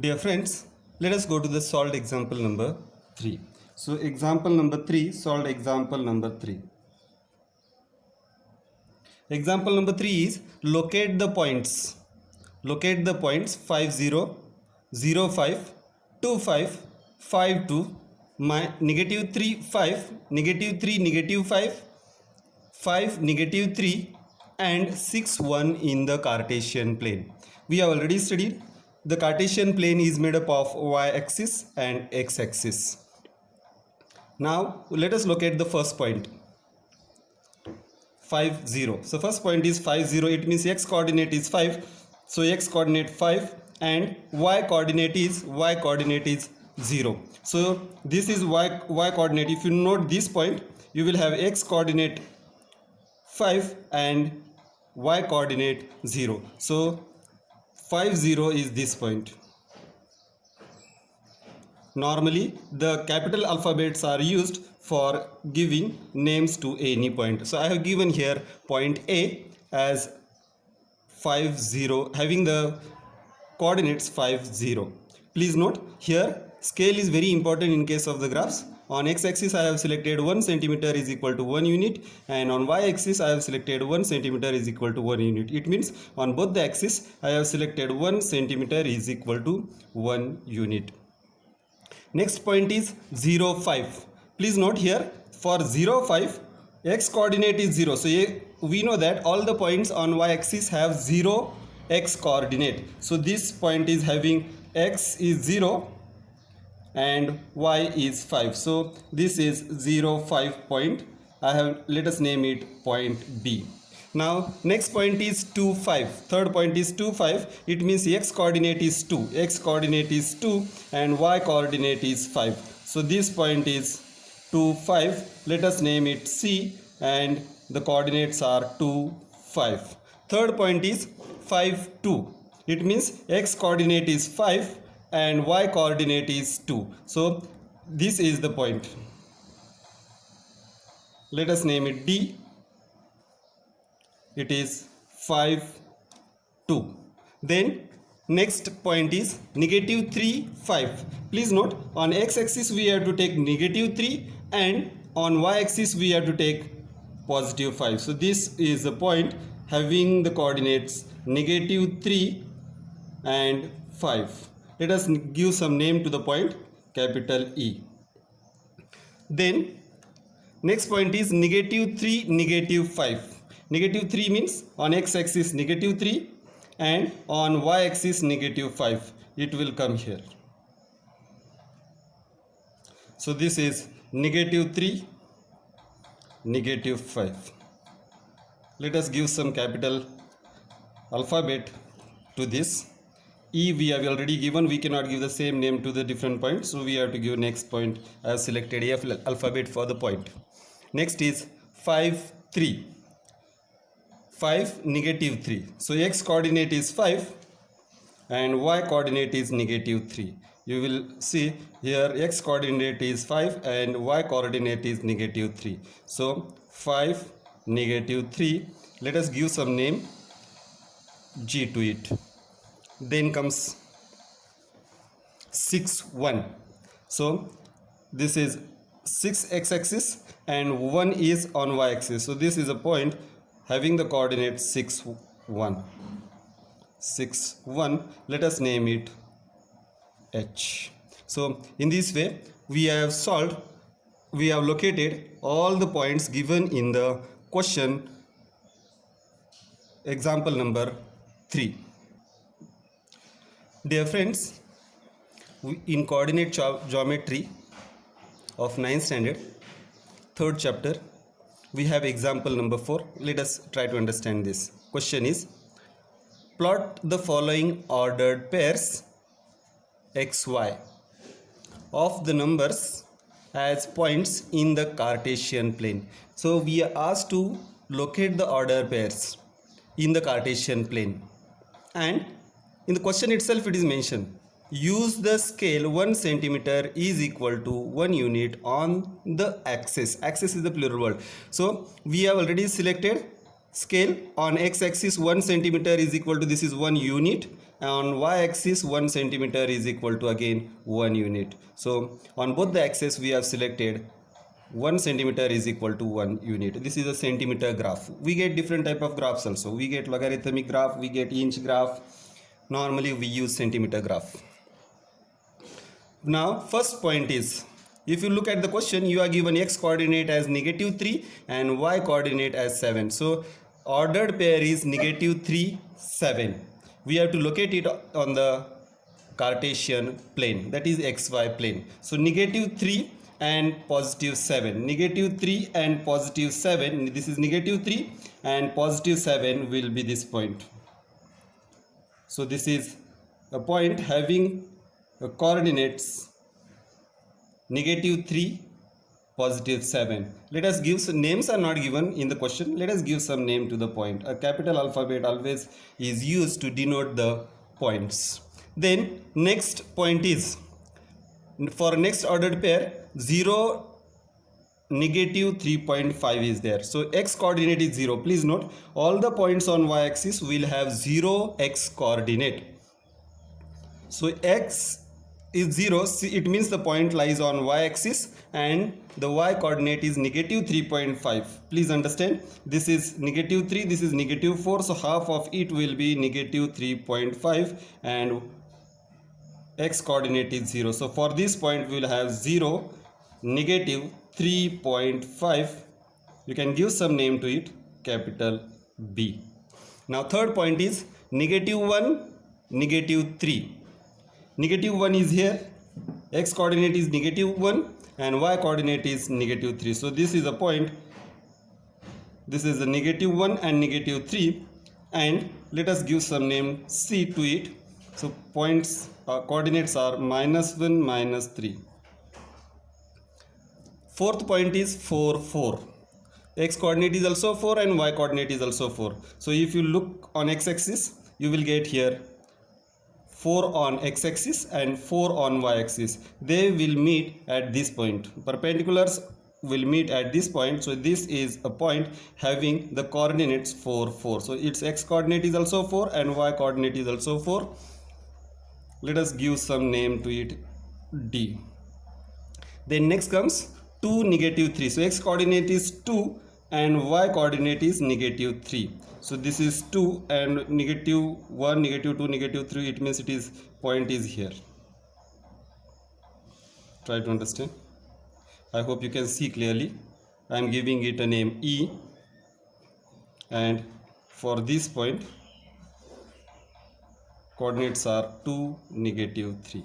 Dear friends, let us go to the solved example number 3. So example number 3, solved example number 3. Example number 3 is locate the points. Locate the points 5 0, 0 5, 2 5, 5 2, negative 3 5, negative 3 negative 5, 5 negative 3 and 6 1 in the Cartesian plane. We have already studied the Cartesian plane is made up of y-axis and x-axis. Now let us look at the first point 5 0. So first point is 5 0, it means x coordinate is 5, so x coordinate 5 and y coordinate is 0. So this is y coordinate. If you note this point, you will have x coordinate 5 and y coordinate 0. So 5 0 is this point. Normally the capital alphabets are used for giving names to any point. So I have given here point A as 5 0, having the coordinates 5 0. Please note here scale is very important in case of the graphs. On x-axis I have selected 1 centimeter is equal to 1 unit, and on y-axis I have selected 1 centimeter is equal to 1 unit. It means on both the axes I have selected 1 centimeter is equal to 1 unit. Next point is 0 5. Please note here for 0 5 x coordinate is 0. So we know that all the points on y-axis have 0 x coordinate. So this point is having x is 0 and y is 5. So this is 0 5 point. Let us name it point B. Now next point is 2 5. Third point is 2 5. It means x coordinate is 2, x coordinate is 2 and y coordinate is 5. So this point is 2 5. Let us name it C and the coordinates are 2 5. Third point is 5 2. It means x coordinate is 5 and y coordinate is 2. So this is the point. Let us name it D. It is 5 2. Then next point is negative 3 5. Please note on x-axis we have to take negative 3 and on y-axis we have to take positive 5. So this is the point having the coordinates negative 3 and 5. Let us give some name to the point, capital E. Then next point is negative 3 negative 5. Negative 3 means on x-axis negative 3 and on y-axis negative 5. It will come here. So this is negative 3 negative 5. Let us give some capital alphabet to this. E we have already given, we cannot give the same name to the different points, so we have to give next point. I have selected F alphabet for the point. Next is 5 3. 5 negative 3. So x coordinate is 5 and y coordinate is negative 3. You will see here x coordinate is 5 and y coordinate is negative 3. So 5 negative 3. Let us give some name G to it. Then comes 6 1. So this is 6 x-axis and 1 is on y-axis. So this is a point having the coordinate 6 1. 6 1. Let us name it H. So in this way we have solved, we have located all the points given in the question example number 3. Dear friends, in coordinate geometry of 9th standard, 3rd chapter, we have example number 4. Let us try to understand this. Question is, plot the following ordered pairs xy of the numbers as points in the Cartesian plane. So we are asked to locate the order pairs in the Cartesian plane, and in the question itself it is mentioned, use the scale 1 centimeter is equal to 1 unit on the axis. Axis is the plural word. So we have already selected scale on x-axis 1 centimeter is equal to, this is 1 unit, on y-axis 1 centimeter is equal to again 1 unit. So on both the axes we have selected 1 centimeter is equal to 1 unit. This is a centimeter graph. We get different type of graphs also. We get logarithmic graph, we get inch graph. Normally we use centimeter graph. Now first point is, if you look at the question, you are given x coordinate as -3 and y coordinate as 7. So ordered pair is -3, 7. We have to locate it on the Cartesian plane, that is xy plane. So -3 and +7. -3 and +7, this is -3 and +7 will be this point. So this is a point having coordinates -3, +7. Let us give some names, are not given in the question. Let us give some name to the point. A capital alphabet always is used to denote the points. Then next point is, for next ordered pair, 0, -3.5 is there. So x coordinate is 0. Please note, all the points on y-axis will have 0 x coordinate. So x is 0, it means the point lies on y-axis and the y coordinate is -3.5. Please understand, this is -3, this is -4, so half of it will be -3.5 and x coordinate is 0. So for this point we will have 0, -3.5. You can give some name to it, capital B. Now third point is -1, -3. -1 is here, x coordinate is -1 and y coordinate is -3. So this is a point, this is a -1 and -3, and let us give some name C to it. So points coordinates are -1, -3. Fourth point is 4, 4. X coordinate is also 4 and y coordinate is also 4. So if you look on x-axis, you will get here 4 on x-axis and 4 on y-axis. They will meet at this point. Perpendiculars will meet at this point. So this is a point having the coordinates 4, 4. So its x coordinate is also 4 and y coordinate is also 4. Let us give some name to it, D. Then next comes 2, -3. So x coordinate is 2 and y coordinate is -3. So this is 2 and -1, -2, -3. It means it is point is here. Try to understand. I hope you can see clearly. I am giving it a name E, and for this point coordinates are 2, -3.